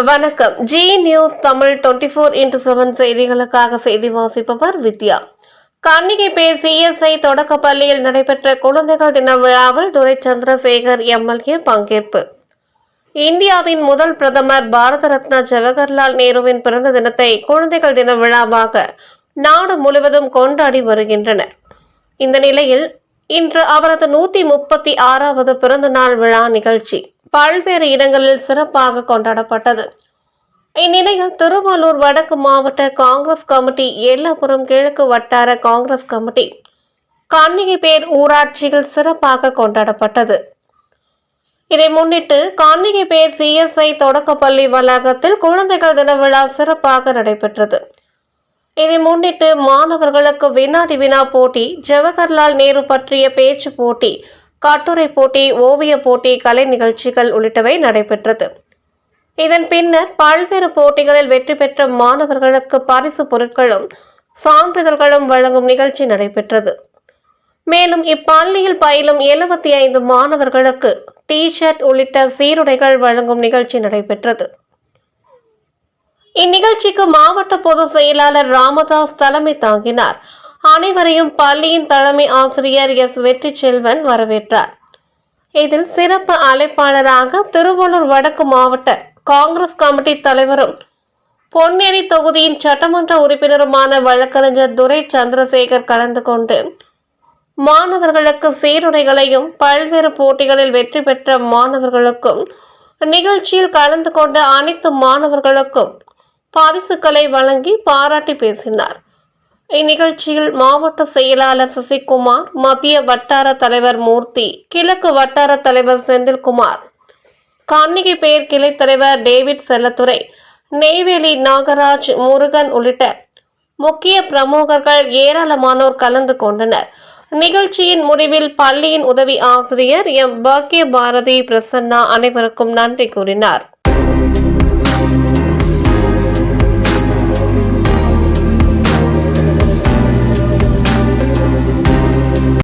வணக்கம். G news Tamil 24x7 செய்திகளுக்காக செய்தி வாசிப்பவர் வித்யா. கன்னிகைப்பேர் சிஎஸ்ஐ தொடக்க பள்ளியில் நடைபெற்ற குழந்தைகள் தின விழாவில் துரை சந்திரசேகர் எம்எல்ஏ பங்கேற்பு. இந்தியாவின் முதல் பிரதமர் பாரத ரத்னா ஜவஹர்லால் நேருவின் பிறந்த தினத்தை குழந்தைகள் தின விழாவாக நாடு முழுவதும் கொண்டாடி வருகின்றனர். இந்த நிலையில் இன்று அவரது 136வது பிறந்த நாள் விழா நிகழ்ச்சி பல்வேறு இடங்களில் சிறப்பாக கொண்டாடப்பட்டது. இந்நிலையில் திருவள்ளூர் வடக்கு மாவட்ட காங்கிரஸ் கமிட்டி, எல்லாபுரம் கிழக்கு வட்டார காங்கிரஸ் கமிட்டி, கன்னிகைப்பேர் ஊராட்சியில் சிறப்பாக கொண்டாடப்பட்டது. இதை முன்னிட்டு கன்னிகைப்பேர் சிஎஸ்ஐ தொடக்கப்பள்ளி வளாகத்தில் குழந்தைகள் தின விழா சிறப்பாக நடைபெற்றது. இதை முன்னிட்டு மாணவர்களுக்கு வினாடி வினா போட்டி, ஜவஹர்லால் நேரு பற்றிய பேச்சு போட்டி, கட்டுரை போட்டி, ஓவிய போட்டி, கலை நிகழ்ச்சிகள் உள்ளிட்டவை நடைபெற்றது. இதன் பின்னர் பல்வேறு போட்டிகளில் வெற்றி பெற்ற மாணவர்களுக்கு பரிசு பொருட்களும் சான்றிதழ்களும் வழங்கும் நிகழ்ச்சி நடைபெற்றது. மேலும் இப்பள்ளியில் பயிலும் 75 மாணவர்களுக்கு டி-ஷர்ட் உள்ளிட்ட சீருடைகள் வழங்கும் நிகழ்ச்சி நடைபெற்றது. இந்நிகழ்ச்சிக்கு மாவட்ட பொதுச் செயலாளர் ராமதாஸ் தலைமை தாங்கினார். அனைவரையும் பள்ளியின் தலைமை ஆசிரியர் எஸ். வெற்றி செல்வன் வரவேற்றார். இதில் சிறப்பு அழைப்பாளராக திருவள்ளூர் வடக்கு மாவட்ட காங்கிரஸ் கமிட்டி தலைவரும் பொன்னேரி தொகுதியின் சட்டமன்ற உறுப்பினருமான வழக்கறிஞர் துரை சந்திரசேகர் கலந்து கொண்டு மாணவர்களுக்கு சீருடைகளையும் பல்வேறு போட்டிகளில் வெற்றி பெற்ற மாணவர்களுக்கும் நிகழ்ச்சியில் கலந்து கொண்ட அனைத்து மாணவர்களுக்கும் பரிசுகளை வழங்கி பாராட்டி பேசினார். இந்நிகழ்ச்சியில் மாவட்ட செயலாளர் சசிகுமார், மத்திய வட்டார தலைவர் மூர்த்தி, கிழக்கு வட்டார தலைவர் செந்தில்குமார், கன்னிகைப்பேர் கிளை தலைவர் டேவிட் செல்லத்துறை, நெய்வேலி நாகராஜ், முருகன் உள்ளிட்ட முக்கிய பிரமுகர்கள் ஏராளமானோர் கலந்து கொண்டனர். நிகழ்ச்சியின் முடிவில் பள்ளியின் உதவி ஆசிரியர் எம். பாக்கிய பாரதி பிரசன்னா அனைவருக்கும் நன்றி கூறினார்.